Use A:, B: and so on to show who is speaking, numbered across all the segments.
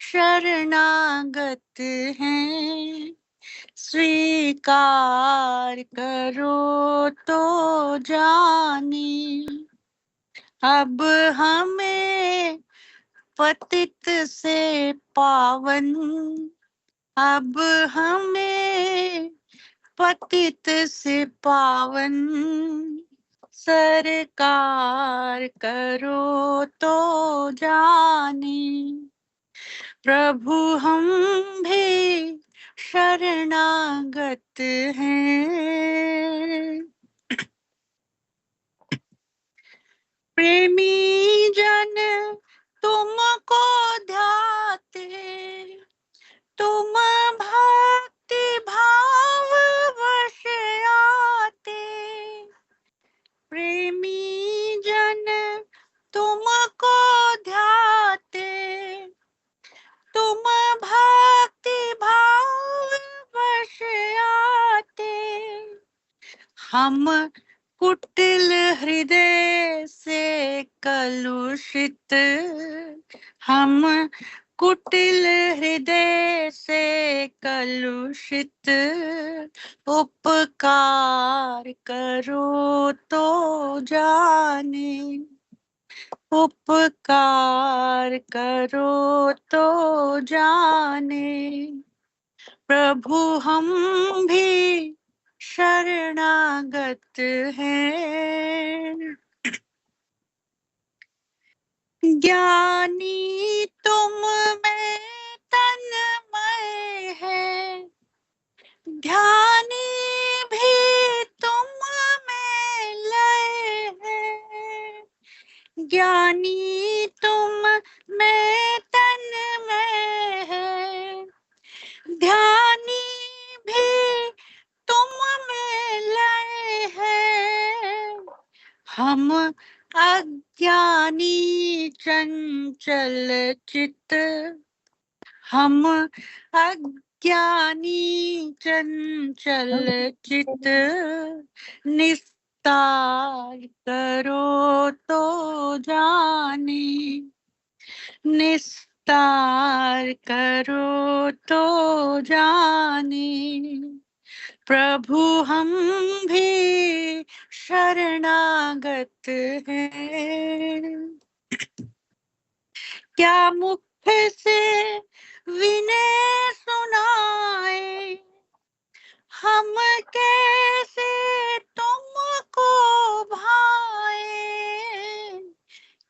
A: शरणागत हैं, स्वीकार करो तो जाने। अब हमें पतित से पावन, अब हमें पतित से पावन, सरकार करो तो जाने। प्रभु हम भी शरणागत हैं। प्रेमी जन तुमको ध्याते, तुम भक्ति भाव वश आते। प्रेमी जन तुमको ध्याते, तुम भक्ति भाव वश आते। हम कुटिल हृदय से कलुषित, हम कुटिल हृदय से कलुषित, उपकार करो तो जाने। उपकार करो तो जाने। प्रभु हम भी शरणागत हैं। ज्ञानी तुम में तन्मय है, ध्यानी भी तुम में लय है। ज्ञानी तुम में तन्मय है, ध्यानी भी तुम में लय है। हम अज्ञानी चंचल चित्त, हम अज्ञानी चंचल चित्त, निस्तार करो तो जाने। निस्तार करो तो जाने। प्रभु हम भी शरणागत हैं। क्या मुख से विनय सुनाए, हम कैसे तुमको भाए।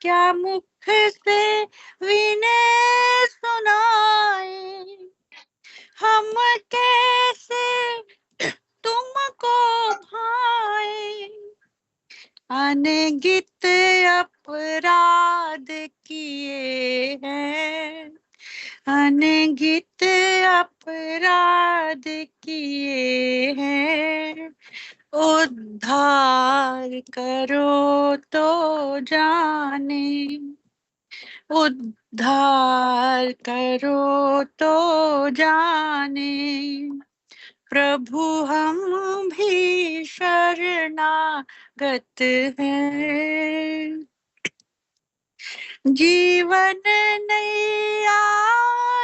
A: क्या मुख से विनय सुनाए, हम कैसे तुमको भाए। अनगित अपराध किए हैं, अनगित अपराध किए हैं। उद्धार करो तो जाने। उद्धार करो तो जाने। प्रभु हम भी शरणागत हैं। जीवन नैया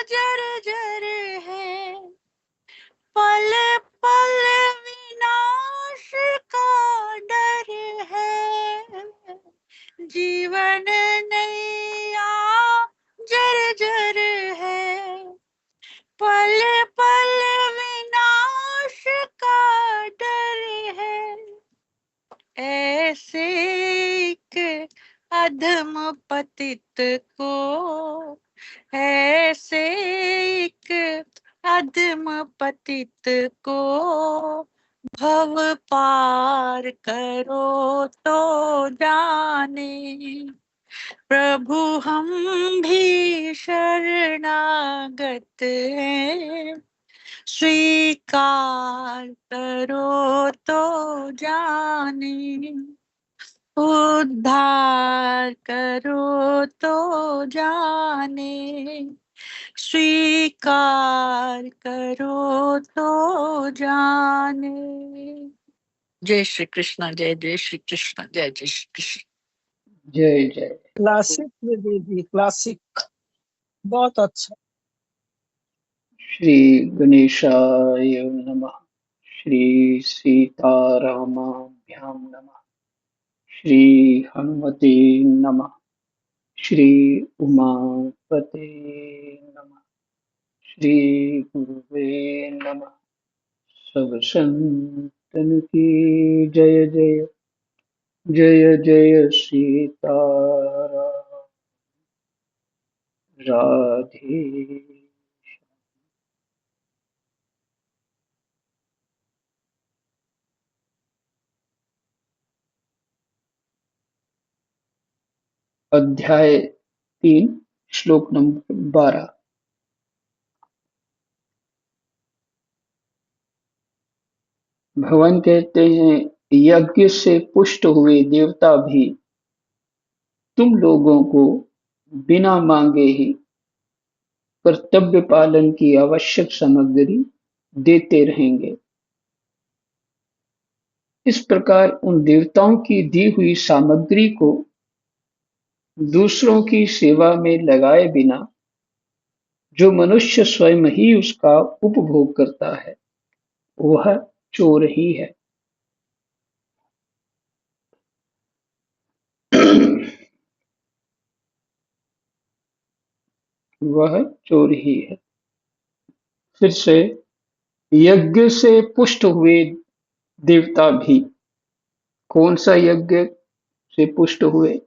A: जर्जर है, पल पल विनाश का डर है। जीवन नैया जर्जर है, पल पल विनाश का डर है। ऐसे एक अधम पतित को, ऐसे एक अधम पतित को, भव पार करो तो जाने। प्रभु हम भी शरणागत हैं, स्वीकार करो तो जाने। उद्धार करो तो जाने, स्वीकार करो तो जाने। जय श्री कृष्ण, जय जय श्री कृष्ण, जय जय श्री कृष्ण।
B: जय जय।
C: क्लासिक दीदी, क्लासिक, बहुत अच्छा।
B: श्री गणेशाय नमः। श्री सीतारामाभ्यां नमः। श्री हनुमते नमः। श्री उमापते नमः। श्री गुरुवे नमः। सब संतन की जय जय। जय जय सीताराम। राधे। अध्याय 3 श्लोक नंबर 12। भगवान कहते हैं, यज्ञ से पुष्ट हुए देवता भी तुम लोगों को बिना मांगे ही कर्तव्य पालन की आवश्यक सामग्री देते रहेंगे। इस प्रकार उन देवताओं की दी हुई सामग्री को दूसरों की सेवा में लगाए बिना जो मनुष्य स्वयं ही उसका उपभोग करता है, वह चोर ही है। वह चोर ही है। फिर से, यज्ञ से पुष्ट हुए देवता भी। कौन सा यज्ञ से पुष्ट हुए?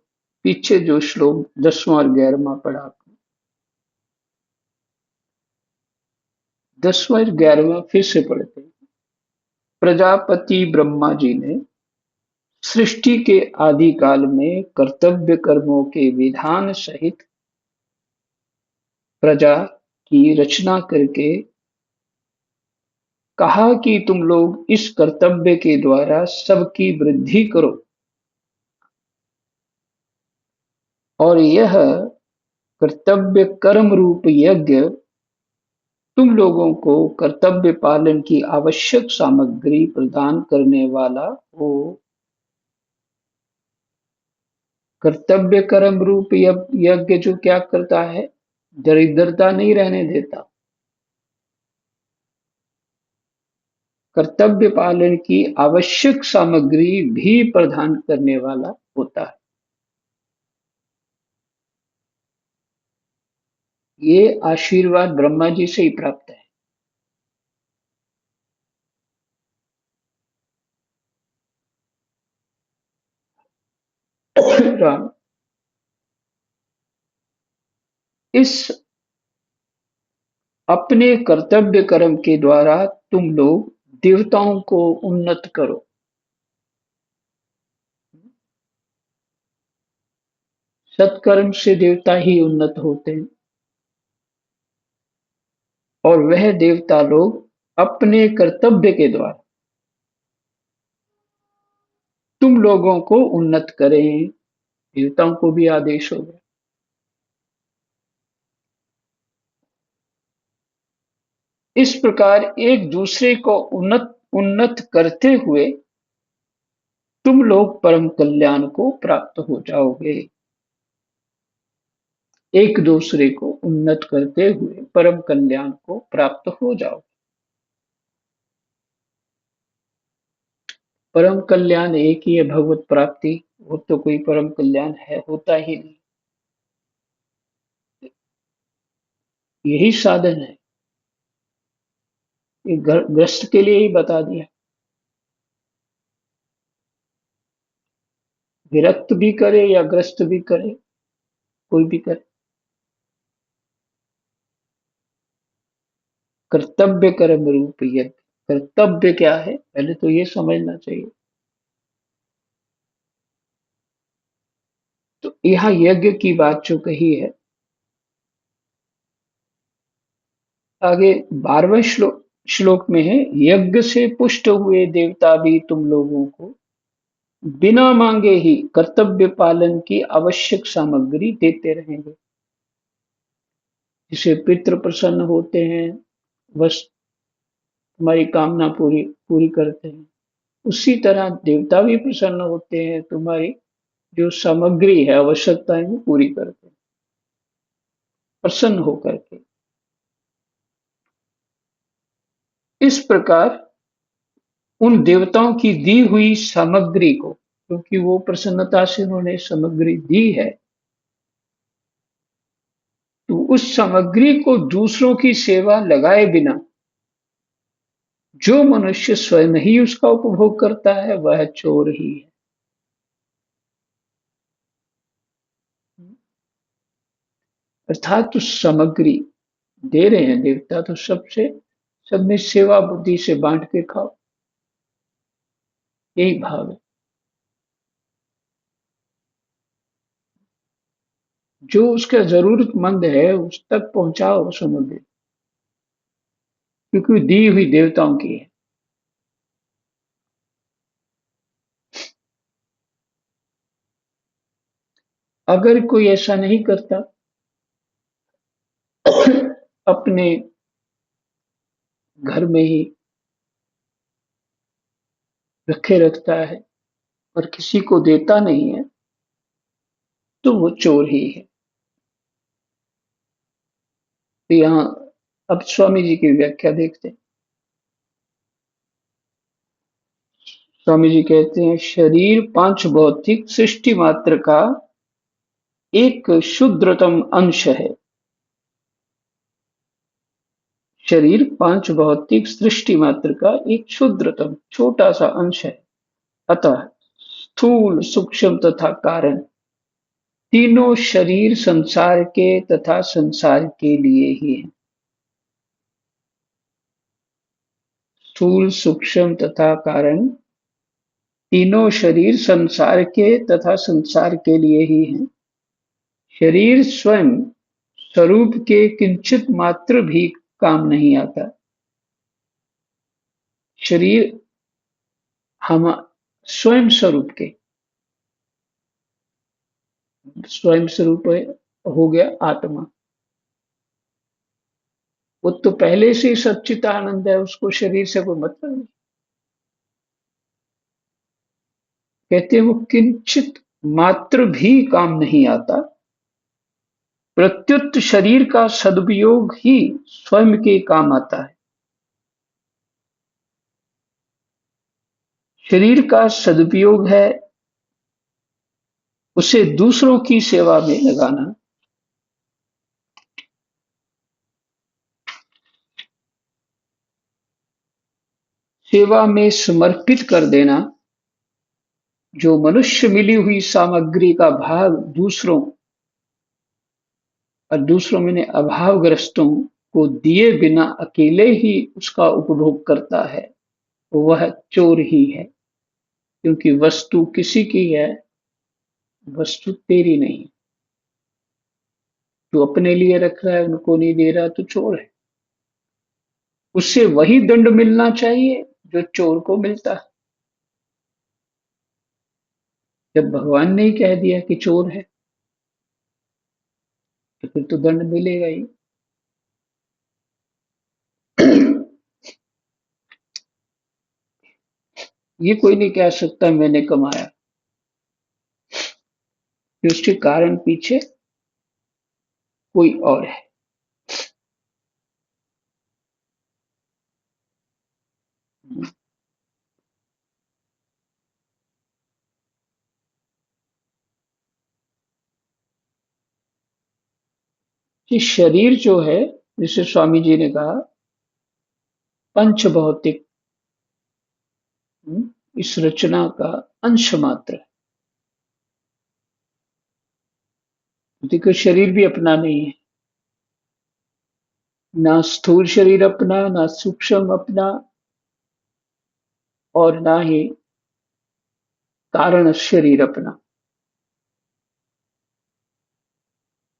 B: पीछे जो श्लोक 10वां और 11वां पढ़ा आपने, 10वां और 11वां फिर से पढ़ते हैं। प्रजापति ब्रह्मा जी ने सृष्टि के आदि काल में कर्तव्य कर्मों के विधान सहित प्रजा की रचना करके कहा कि तुम लोग इस कर्तव्य के द्वारा सबकी वृद्धि करो, और यह कर्तव्य कर्म रूप यज्ञ तुम लोगों को कर्तव्य पालन की आवश्यक सामग्री प्रदान करने वाला हो। कर्तव्य कर्म रूप यज्ञ जो क्या करता है? दरिद्रता नहीं रहने देता, कर्तव्य पालन की आवश्यक सामग्री भी प्रदान करने वाला होता है। ये आशीर्वाद ब्रह्मा जी से ही प्राप्त है। राम, इस अपने कर्तव्य कर्म के द्वारा तुम लोग देवताओं को उन्नत करो। सत्कर्म से देवता ही उन्नत होते हैं, और वह देवता लोग अपने कर्तव्य के द्वारा तुम लोगों को उन्नत करें। देवताओं को भी आदेश हो गया। इस प्रकार एक दूसरे को उन्नत उन्नत करते हुए तुम लोग परम कल्याण को प्राप्त हो जाओगे। एक दूसरे को उन्नत करते हुए परम कल्याण को प्राप्त हो जाओगे। परम कल्याण एक ही है, भगवत प्राप्ति। वो तो कोई परम कल्याण है होता ही नहीं। यही साधन है। ये ग्रस्त के लिए ही बता दिया। विरक्त भी करे या ग्रस्त भी करे, कोई भी करे, कर्तव्य कर्म रूप यज्ञ। कर्तव्य क्या है, पहले तो ये समझना चाहिए। तो यहाँ यज्ञ की बात जो कही है, आगे 12वें श्लोक में है, यज्ञ से पुष्ट हुए देवता भी तुम लोगों को बिना मांगे ही कर्तव्य पालन की आवश्यक सामग्री देते रहेंगे। जिसे पितृ प्रसन्न होते हैं, बस तुम्हारी कामना पूरी पूरी करते हैं, उसी तरह देवता भी प्रसन्न होते हैं, तुम्हारी जो सामग्री है, आवश्यकताएं वो पूरी करते हैं, प्रसन्न होकर के। इस प्रकार उन देवताओं की दी हुई सामग्री को, क्योंकि वो प्रसन्नता से उन्होंने सामग्री दी है, तो उस सामग्री को दूसरों की सेवा लगाए बिना जो मनुष्य स्वयं ही उसका उपभोग करता है वह चोर ही है। अर्थात तो सामग्री दे रहे हैं देवता तो सबसे सब में सेवा बुद्धि से बांट के खाओ, यही भाव है। जो उसका जरूरतमंद है उस तक पहुंचाओ सामग्री, क्योंकि दी हुई देवताओं की है। अगर कोई ऐसा नहीं करता, अपने घर में ही रखे रखता है और किसी को देता नहीं है, तो वो चोर ही है। तो यहाँ अब स्वामी जी की व्याख्या देखते हैं। स्वामी जी कहते हैं, शरीर पांच भौतिक सृष्टि मात्र का एक क्षुद्रतम अंश है। शरीर पांच भौतिक सृष्टि मात्र का एक क्षुद्रतम छोटा सा अंश है। अतः स्थूल सूक्ष्म तथा कारण तीनों शरीर संसार के तथा संसार के लिए ही है। स्थूल सूक्ष्म तथा कारण तीनों शरीर संसार के तथा संसार के लिए ही हैं। शरीर स्वयं स्वरूप के किंचित मात्र भी काम नहीं आता। शरीर हम स्वयं स्वरूप के, स्वयं स्वरूप हो गया आत्मा, वो तो पहले से ही सच्चिदानंद है, उसको शरीर से कोई मतलब नहीं। कहते हैं वो किंचित मात्र भी काम नहीं आता, प्रत्युत शरीर का सदुपयोग ही स्वयं के काम आता है। शरीर का सदुपयोग है उसे दूसरों की सेवा में लगाना, सेवा में समर्पित कर देना। जो मनुष्य मिली हुई सामग्री का भाग दूसरों और दूसरों में अभावग्रस्तों को दिए बिना अकेले ही उसका उपभोग करता है, वह चोर ही है। क्योंकि वस्तु किसी की है, वस्तु तेरी नहीं। जो अपने लिए रख रहा है उनको नहीं दे रहा तो चोर है। उससे वही दंड मिलना चाहिए जो चोर को मिलता है। जब भगवान ने ही कह दिया कि चोर है तो फिर तो दंड मिलेगा ही। ये कोई नहीं कह सकता मैंने कमाया, कि उसके कारण पीछे कोई और है। कि शरीर जो है, जिसे स्वामी जी ने कहा पंच भौतिक, इस रचना का अंश मात्र है। देखो शरीर भी अपना नहीं है, ना स्थूल शरीर अपना, ना सूक्ष्म अपना, और ना ही कारण शरीर अपना।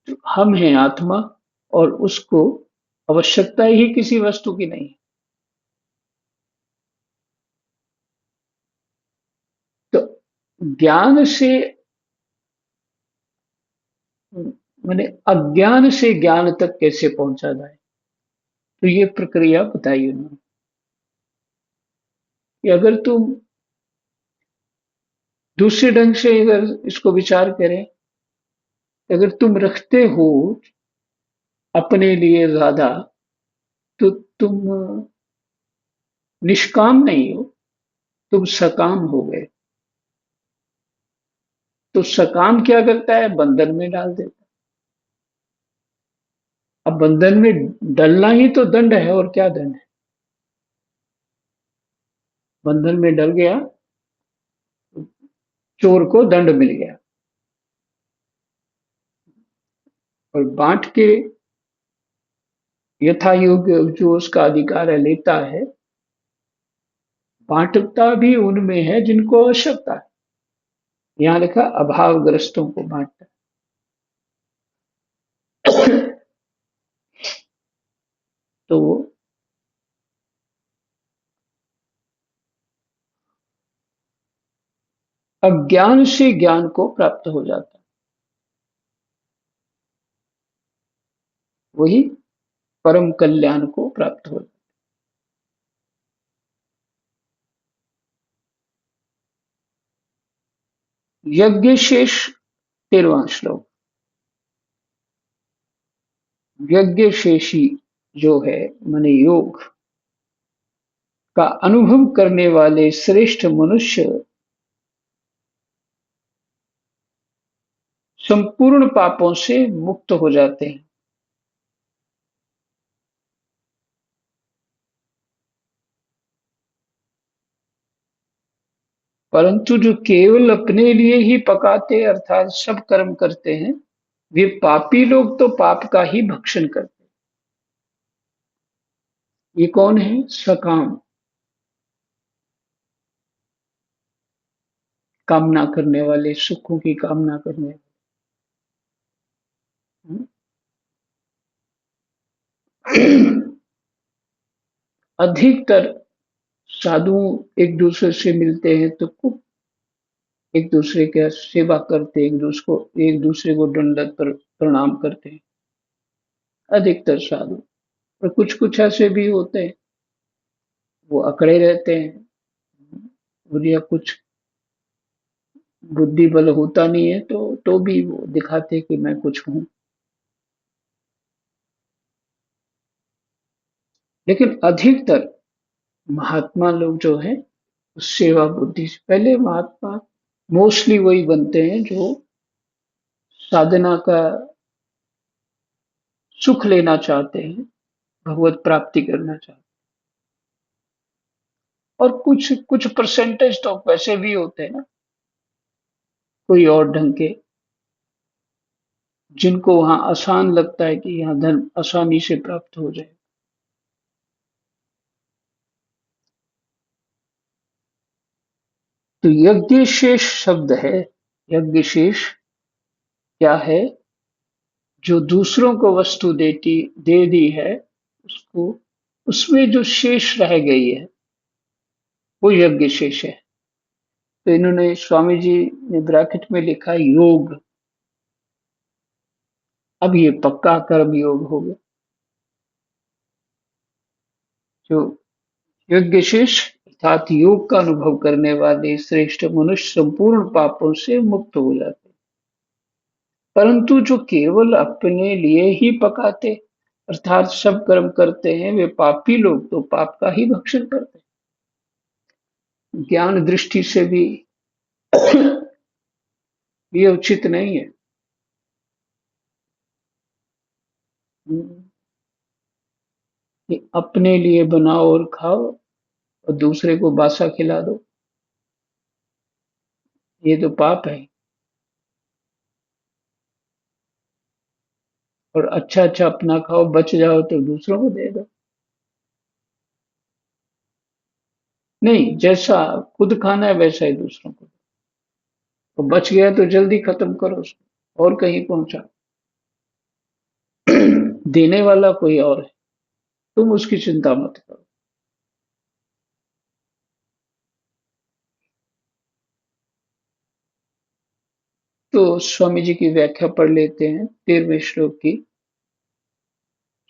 B: तो हम हैं आत्मा, और उसको आवश्यकता ही किसी वस्तु की नहीं। तो ज्ञान से, माने अज्ञान से ज्ञान तक कैसे पहुंचा जाए, तो ये प्रक्रिया बताई उन्होंने कि अगर तुम दूसरे ढंग से अगर इसको विचार करें, अगर तुम रखते हो अपने लिए ज्यादा, तो तुम निष्काम नहीं हो, तुम सकाम हो गए। तो सकाम क्या करता है? बंधन में डाल देता है। अब बंधन में डलना ही तो दंड है, और क्या दंड है? बंधन में डल गया, चोर को दंड मिल गया। और बांट के यथा योग्य जो उसका अधिकार है लेता है, बांटता भी उनमें है जिनको आवश्यकता है। यहाँ लिखा अभावग्रस्तों को बांटता है। तो अज्ञान से ज्ञान को प्राप्त हो जाता है, वही परम कल्याण को प्राप्त हो जाता है। यज्ञ शेष 13वां श्लोक। यज्ञ शेषी जो है माने योग का अनुभव करने वाले श्रेष्ठ मनुष्य संपूर्ण पापों से मुक्त हो जाते हैं। परंतु जो केवल अपने लिए ही पकाते अर्थात सब कर्म करते हैं, वे पापी लोग तो पाप का ही भक्षण करते हैं। ये कौन है? सकाम, कामना करने वाले, सुखों की कामना करने वाले। अधिकतर साधु एक दूसरे से मिलते हैं तो खूब एक दूसरे के सेवा करते, एक दूसरे को दंडवत प्रणाम करते हैं, अधिकतर साधु। और कुछ कुछ ऐसे भी होते हैं, वो अकड़े रहते हैं, और या कुछ बुद्धि बल होता नहीं है तो भी वो दिखाते कि मैं कुछ हूँ। लेकिन अधिकतर महात्मा लोग जो है, सेवा बुद्धि से पहले महात्मा मोस्टली वही बनते हैं जो साधना का सुख लेना चाहते हैं, भगवत प्राप्ति करना चाहते हैं। और कुछ कुछ परसेंटेज तो वैसे भी होते हैं ना, कोई और ढंग के, जिनको वहां आसान लगता है कि यहाँ धर्म आसानी से प्राप्त हो जाए। तो यज्ञ शेष शब्द है। यज्ञ शेष क्या है? जो दूसरों को वस्तु दे दी है, उसको उसमें जो शेष रह गई है, वो यज्ञ शेष है। तो इन्होंने स्वामी जी ने ब्रैकेट में लिखा योग। अब ये पक्का कर्म योग हो गया। जो यज्ञ शेष अर्थात योग का अनुभव करने वाले श्रेष्ठ मनुष्य संपूर्ण पापों से मुक्त हो जाते हैं। परंतु जो केवल अपने लिए ही पकाते अर्थात सब कर्म करते हैं, वे पापी लोग तो पाप का ही भक्षण करते हैं। ज्ञान दृष्टि से भी ये उचित नहीं है। कि अपने लिए बनाओ और खाओ और दूसरे को बासा खिला दो, ये तो पाप है। और अच्छा अच्छा अपना खाओ, बच जाओ तो दूसरों को दे दो। नहीं, जैसा खुद खाना है वैसा ही दूसरों को। तो बच गया तो जल्दी खत्म करो उसको और कहीं पहुंचा। देने वाला कोई और है, तुम उसकी चिंता मत करो। तो स्वामी जी की व्याख्या पढ़ लेते हैं 13वें श्लोक की।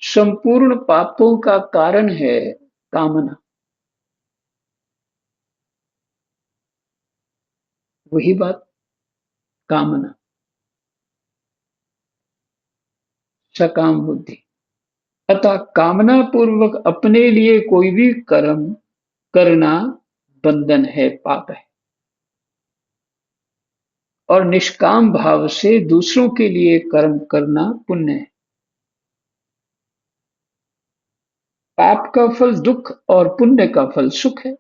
B: संपूर्ण पापों का कारण है कामना। वही बात, कामना, सकाम बुद्धि। अतः कामना पूर्वक अपने लिए कोई भी कर्म करना बंधन है, पाप है। और निष्काम भाव से दूसरों के लिए कर्म करना पुण्य है। पाप का फल दुख और पुण्य का फल सुख है।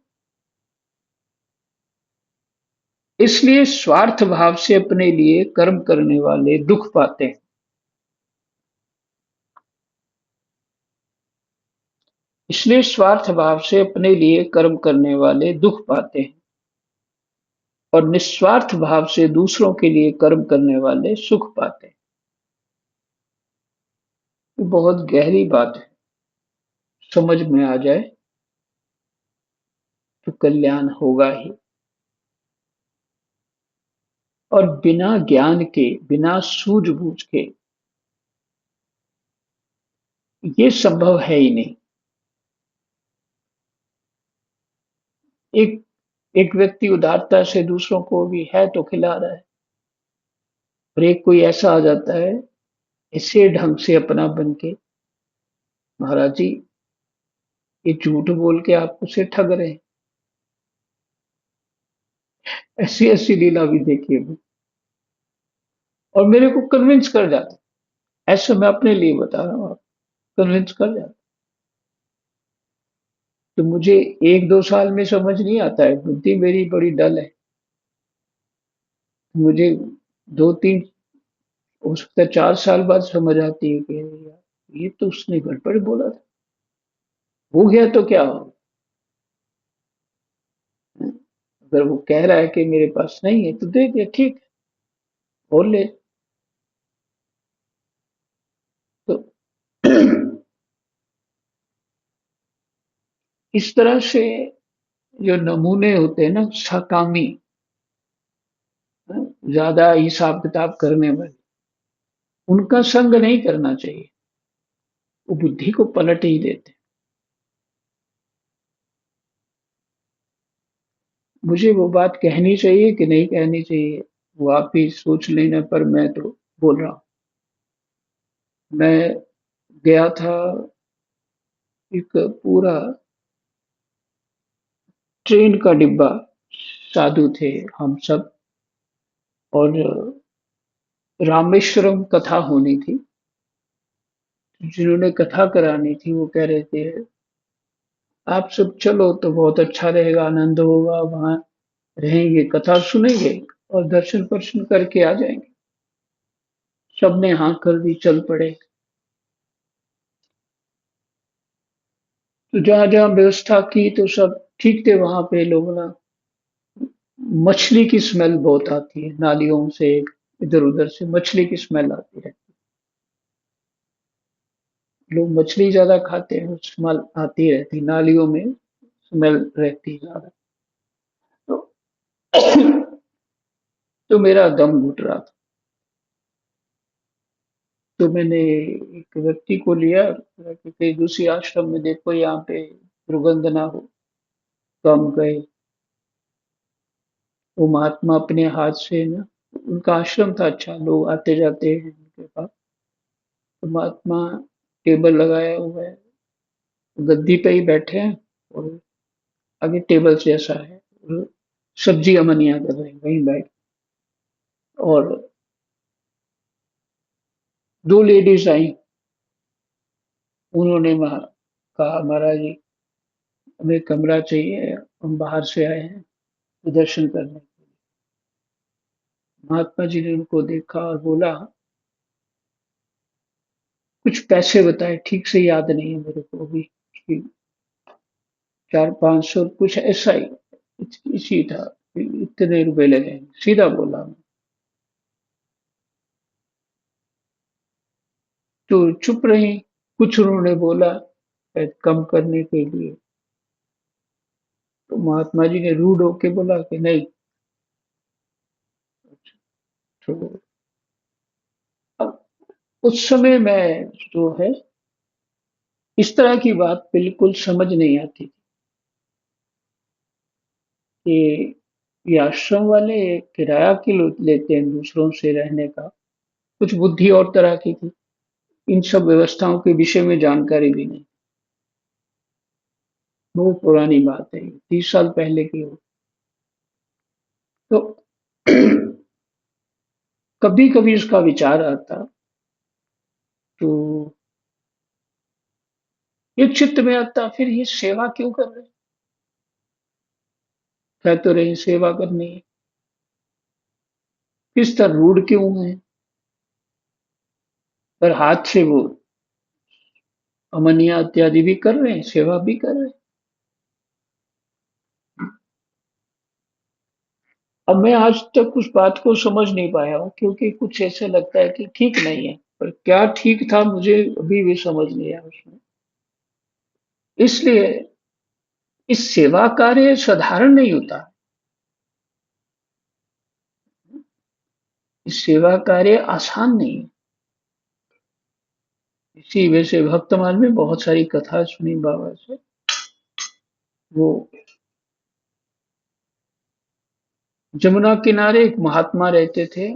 B: इसलिए स्वार्थ भाव से अपने लिए कर्म करने वाले दुख पाते हैं। इसलिए स्वार्थ भाव से अपने लिए कर्म करने वाले दुख पाते हैं और निस्वार्थ भाव से दूसरों के लिए कर्म करने वाले सुख पाते हैं। ये बहुत गहरी बात है। समझ में आ जाए तो कल्याण होगा ही। और बिना ज्ञान के, बिना सूझबूझ के ये संभव है ही नहीं। एक एक व्यक्ति उदारता से दूसरों को भी है तो खिला रहा है, और एक कोई ऐसा आ जाता है इसे ढंग से अपना बन के, महाराज जी ये झूठ बोल के आप उसे ठग रहे हैं। ऐसी ऐसी लीला भी देखी है। और मेरे को कन्विंस कर जाता है। ऐसे मैं अपने लिए बता रहा हूँ, कन्विंस कर जाता। तो मुझे 1-2 साल में समझ नहीं आता है, बुद्धि मेरी बड़ी डल है। मुझे 2-3, हो सकता है 4 साल बाद समझ आती है कि यार ये तो उसने गड़बड़ बोला था। हो गया तो क्या हो, अगर वो कह रहा है कि मेरे पास नहीं है तो दे दे, ठीक है, और ले। तो इस तरह से जो नमूने होते हैं ना सकामी, ज्यादा हिसाब किताब करने वाले, उनका संग नहीं करना चाहिए। वो बुद्धि को पलट ही देते। मुझे वो बात कहनी चाहिए कि नहीं कहनी चाहिए, वो आप ही सोच लेना, पर मैं तो बोल रहा हूँ। मैं गया था, एक पूरा ट्रेन का डिब्बा, साधु थे हम सब, और रामेश्वरम कथा होनी थी। जिन्होंने कथा करानी थी वो कह रहे थे आप सब चलो तो बहुत अच्छा रहेगा, आनंद होगा, वहां रहेंगे, कथा सुनेंगे और दर्शन वर्शन करके आ जाएंगे। सबने हाँ कर दी, चल पड़े। तो जहां जहां व्यवस्था की तो सब ठीक थे। वहां पे लोग ना, मछली की स्मेल बहुत आती है नालियों से, इधर उधर से मछली की स्मेल आती है। लोग मछली ज्यादा खाते हैं, स्मेल आती रहती नालियों में, स्मेल रहती है ज्यादा। तो तो मेरा दम घुट रहा था। तो मैंने एक व्यक्ति को लिया कि कहीं दूसरी आश्रम में देखो, यहाँ पे दुर्गंध ना हो। तो हम गए। वो महात्मा अपने हाथ से ना, उनका आश्रम था, अच्छा लोग आते जाते हैं उनके पास। तो महात्मा टेबल लगाया हुआ है, गद्दी पे ही बैठे हैं, और आगे टेबल जैसा है, और सब्जी अमनिया कर रहे हैं वहीं बैठ। और दो लेडीज आई। उन्होंने कहा महाराज जी हमें कमरा चाहिए, हम बाहर से आए हैं दर्शन करने। महात्मा जी ने उनको देखा और बोला, कुछ पैसे बताए, ठीक से याद नहीं है मेरे को भी, कि 400-500 कुछ ऐसा ही, इसी था, इतने रुपए लगेंगे, सीधा बोला मैं। तो चुप रही। कुछ उन्होंने बोला शायद कम करने के लिए। तो महात्मा जी ने रूड होके बोला कि नहीं। तो अब उस समय मैं जो है, इस तरह की बात बिल्कुल समझ नहीं आती कि ये आश्रम वाले किराया क्यों लेते हैं दूसरों से रहने का। कुछ बुद्धि और तरह की थी, इन सब व्यवस्थाओं के विषय में जानकारी भी नहीं। बहुत पुरानी बात है, 30 साल पहले की हो। तो कभी कभी उसका विचार आता, तो ये चित्त में आता, फिर ये सेवा क्यों कर रहे हैं? कह तो रहे हैं सेवा करनी है, किस तरह रूढ़ क्यों है? पर हाथ से वो अमनिया इत्यादि भी कर रहे हैं, सेवा भी कर रहे हैं। अब मैं आज तक उस बात को समझ नहीं पाया हूँ, क्योंकि कुछ ऐसे लगता है कि ठीक नहीं है, पर क्या ठीक था मुझे अभी भी समझ नहीं आया उसमें। इसलिए इस सेवा कार्य साधारण नहीं होता, इस सेवा कार्य आसान नहीं है। इसी वजह से भक्तमाल में बहुत सारी कथा सुनी बाबा से। वो जमुना किनारे एक महात्मा रहते थे,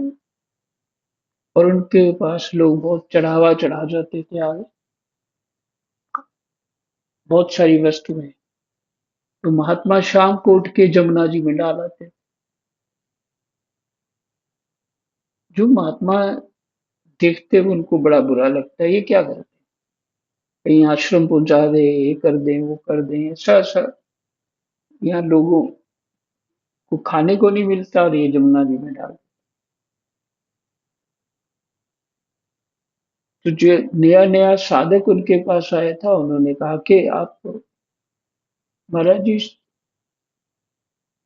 B: और उनके पास लोग बहुत चढ़ावा चढ़ा जाते थे आगे, बहुत सारी वस्तुएं। तो महात्मा शाम को उठ के जमुना जी में डाल आते। जो महात्मा देखते हैं उनको बड़ा बुरा लगता है, ये क्या करते हैं, कहीं आश्रम पहुंचा दे, ये कर दें वो कर दें, ऐसा ऐसा। यहाँ लोगों को खाने को नहीं मिलता और ये जमुना जी में डाल। तो जो नया नया साधक उनके पास आया था, उन्होंने कहा कि आप महाराज जी,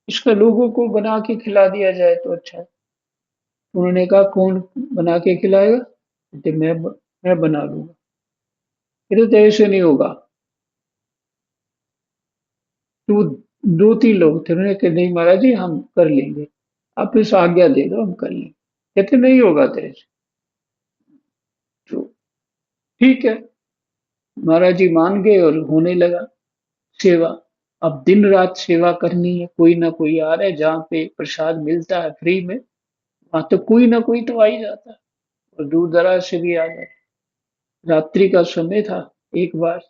B: इसका लोगों को बना के खिला दिया जाए तो अच्छा है। उन्होंने कहा कौन बना के खिलाएगा? कहते मैं बना लूंगा। कहते तेरे से नहीं होगा। तो वो दो तीन लोग थे, उन्होंने कहा नहीं महाराज जी हम कर लेंगे, आप इस आज्ञा दे दो हम कर लेंगे। कहते नहीं होगा तेरे से। तो ठीक है, महाराज जी मान गए और होने लगा सेवा। अब दिन रात सेवा करनी है, कोई ना कोई आ रहा है, जहाँ पे प्रसाद मिलता है फ्री में, वहां तो कोई ना कोई तो आ ही जाता है, और दूर दराज से भी आ जाता है। रात्रि का समय था। एक बार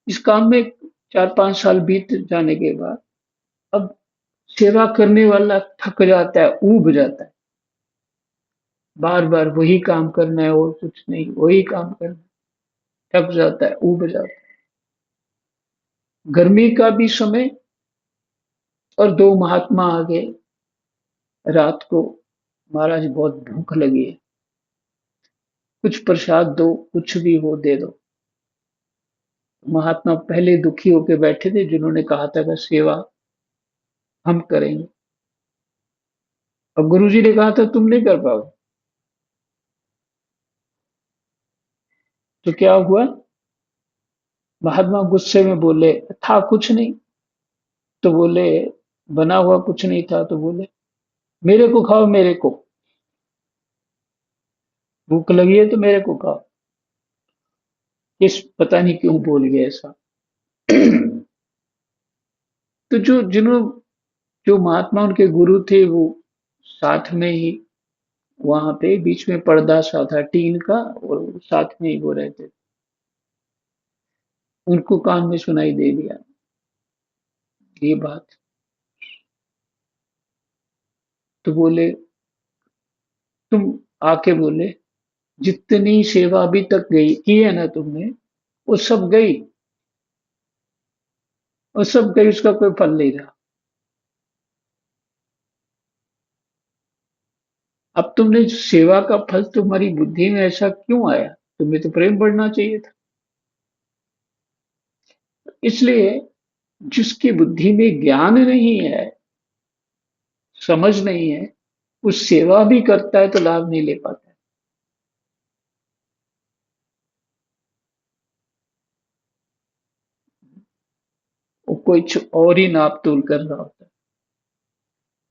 B: इस काम में 4-5 साल बीत जाने के बाद, अब सेवा करने वाला थक जाता है, ऊब जाता है, बार बार वही काम करना है और कुछ नहीं, वही काम करना है, थक जाता है, ऊब जाता है। गर्मी का भी समय, और दो महात्मा आ गए रात को, महाराज बहुत भूख लगी है, कुछ प्रसाद दो, कुछ भी हो दे दो। महात्मा पहले दुखी होकर बैठे थे, जिन्होंने कहा था कि सेवा हम करेंगे। और गुरु जी ने कहा था तुम नहीं कर पाओगे। तो क्या हुआ, महात्मा गुस्से में बोले था कुछ नहीं। तो बोले बना हुआ कुछ नहीं था, तो बोले मेरे को खाओ, मेरे को भूख लगी है तो मेरे को खाओ। इस पता नहीं क्यों बोल गए ऐसा। तो जो महात्मा उनके गुरु थे, वो साथ में ही, वहां पे बीच में पर्दा सा था टीन का, और साथ में ही वो रहते थे। उनको कान में सुनाई दे दिया ये बात। तो बोले, तुम आके बोले जितनी सेवा अभी तक गई की है ना तुमने, वो सब गई, और सब गई, उसका कोई फल नहीं रहा। अब तुमने सेवा का फल तुम्हारी बुद्धि में ऐसा क्यों आया? तुम्हें तो प्रेम बढ़ना चाहिए था। इसलिए जिसकी बुद्धि में ज्ञान नहीं है, समझ नहीं है, वो सेवा भी करता है तो लाभ नहीं ले पाता है। वो कुछ और ही नाप तोल कर रहा होता है।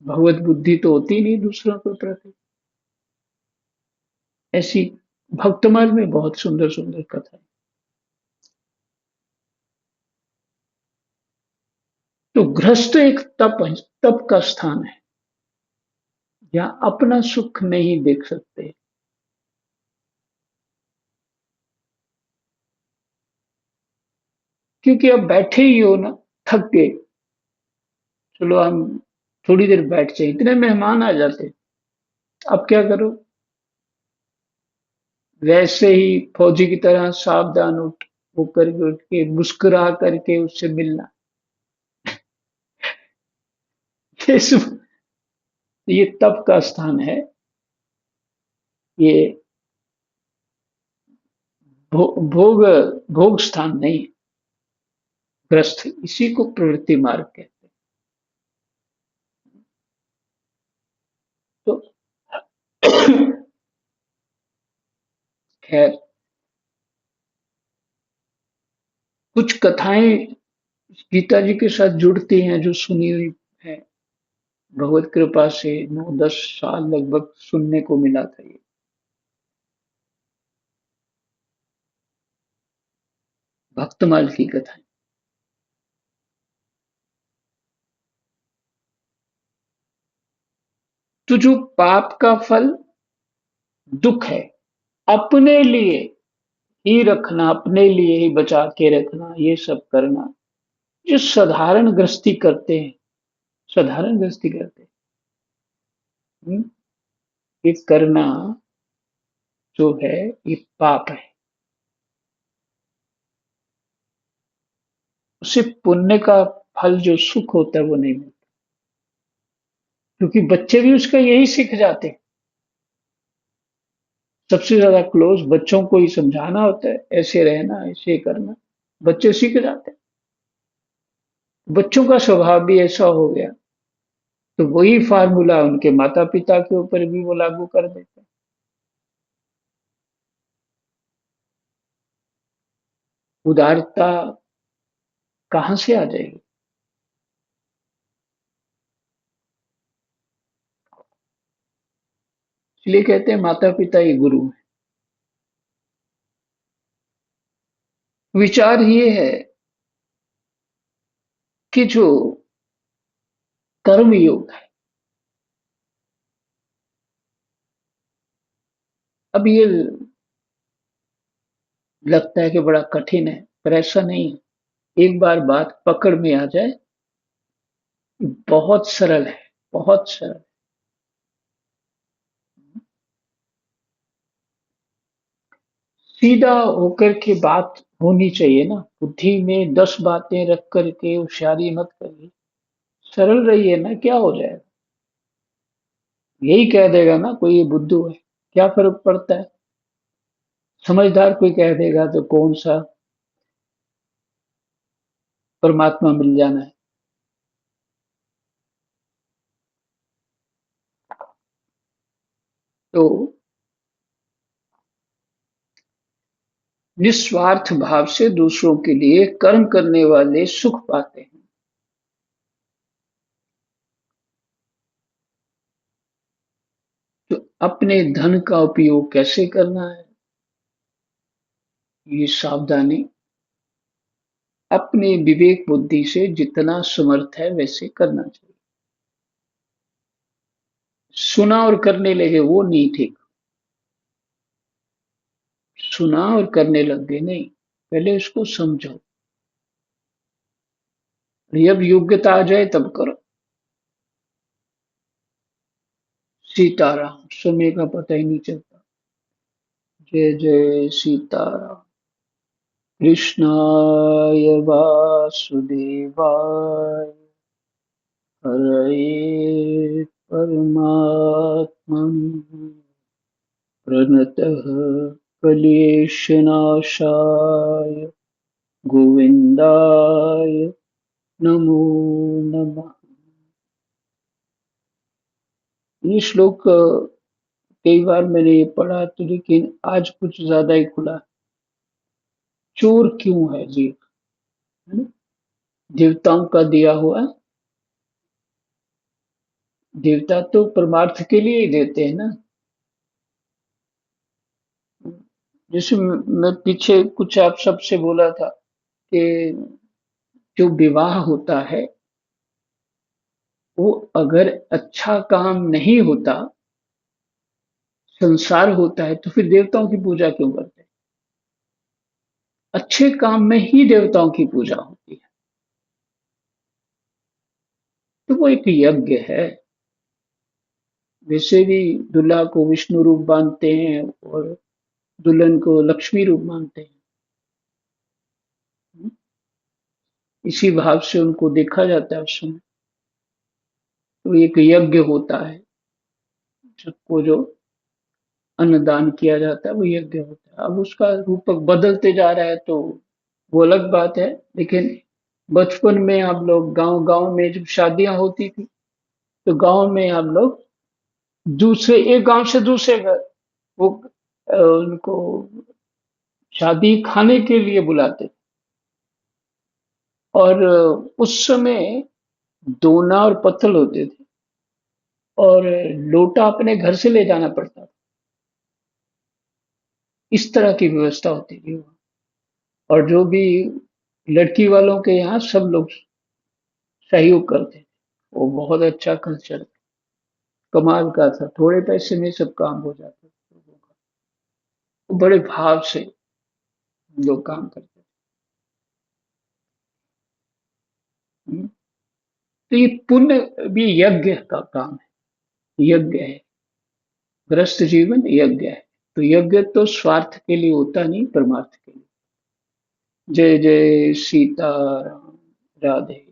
B: भगवत बुद्धि तो होती नहीं दूसरों के प्रति। ऐसी भक्तमाल में बहुत सुंदर सुंदर कथा है। तो गृहस्थ एक तप का स्थान है, जहाँ अपना सुख नहीं देख सकते। क्योंकि अब बैठे ही हो ना, थक गए, चलो हम थोड़ी देर बैठ जाए, इतने मेहमान आ जाते, अब क्या करो? वैसे ही फौजी की तरह सावधान होकर के उठ के मुस्कुरा करके उससे मिलना। ये ये तप का स्थान है। ये भोग भोग स्थान नहीं है। ग्रस्त इसी को प्रवृत्ति मार्ग कहते हैं। तो खैर, कुछ कथाएं गीता जी के साथ जुड़ती हैं जो सुनी हुई है। भगवत कृपा से 9-10 साल लगभग सुनने को मिला था ये। भक्तमाल की कथाएं। तो जो पाप का फल दुख है, अपने लिए ही रखना, अपने लिए ही बचा के रखना, ये सब करना, जो साधारण गृहस्थी करते हैं, साधारण गृहस्थी करते हैं, हम्म, ये करना जो है ये पाप है। उसे पुण्य का फल जो सुख होता है वो नहीं मिलता, क्योंकि बच्चे भी उसका यही सीख जाते हैं। सबसे ज्यादा क्लोज बच्चों को ही समझाना होता है, ऐसे रहना, ऐसे करना, बच्चे सीख जाते हैं। बच्चों का स्वभाव भी ऐसा हो गया, तो वही फार्मूला उनके माता पिता के ऊपर भी वो लागू कर देते हैं। उदारता कहाँ से आ जाएगी? इसलिए कहते हैं माता पिता ही गुरु हैं। विचार ये है कि जो कर्म योग है, अब ये लगता है कि बड़ा कठिन है, पर ऐसा नहीं है। एक बार बात पकड़ में आ जाए, बहुत सरल है, बहुत सरल। सीधा होकर के बात होनी चाहिए ना, बुद्धि में 10 बातें रख करके होशियारी मत करिए। सरल रहिए ना, क्या हो जाएगा? यही कह देगा ना कोई ये बुद्धू है, क्या फर्क पड़ता है? समझदार कोई कह देगा तो कौन सा परमात्मा मिल जाना है। तो निस्वार्थ भाव से दूसरों के लिए कर्म करने वाले सुख पाते हैं। तो अपने धन का उपयोग कैसे करना है, ये सावधानी अपने विवेक बुद्धि से जितना समर्थ है वैसे करना चाहिए। सुना और करने लगे वो नहीं ठीक। सुना और करने लग गए नहीं, पहले उसको समझो, जब योग्यता आ जाए तब करो। सीताराम, समय का पता ही नहीं चलता। जय जय सीताराम। कृष्णाय वासुदेवाय हरये परमात्मने प्रणतः क्लेशनाशाय गोविन्दाय नमो नमः। ये श्लोक कई बार मैंने ये पढ़ा तो, लेकिन आज कुछ ज्यादा ही खुला। चोर क्यों है जीव, है ना? देवताओं का दिया हुआ, देवता तो परमार्थ के लिए ही देते हैं ना। जैसे मैं पीछे कुछ आप सबसे बोला था कि जो विवाह होता है वो अगर अच्छा काम नहीं होता, संसार होता है, तो फिर देवताओं की पूजा क्यों करते हैं? अच्छे काम में ही देवताओं की पूजा होती है। तो वो एक यज्ञ है। वैसे भी दूल्हा को विष्णु रूप मानते हैं और दुल्हन को लक्ष्मी रूप मानते हैं। इसी भाव से उनको देखा जाता है उस समय। तो एक यज्ञ होता है, सबको जो अन्नदान किया जाता है वो यज्ञ होता है। अब उसका रूपक बदलते जा रहा है तो वो अलग बात है। लेकिन बचपन में हम लोग गांव गांव में जब शादियां होती थी तो गांव में हम लोग दूसरे एक गांव से दूसरे घर वो उनको शादी खाने के लिए बुलाते थे। और उस समय दोना और पत्तल होते थे और लोटा अपने घर से ले जाना पड़ता था। इस तरह की व्यवस्था होती थी वहाँ। और जो भी लड़की वालों के यहाँ सब लोग सहयोग करते थे। वो बहुत अच्छा कल्चर, कमाल का था। थोड़े पैसे में सब काम हो जाता था लोगों का। वो बड़े भाव से लोग काम करते थे। तो ये पुण्य भी यज्ञ का काम है, यज्ञ है। गृहस्थ जीवन यज्ञ है। तो यज्ञ तो स्वार्थ के लिए होता नहीं, परमार्थ के लिए। जय जय सीता राम, राधे।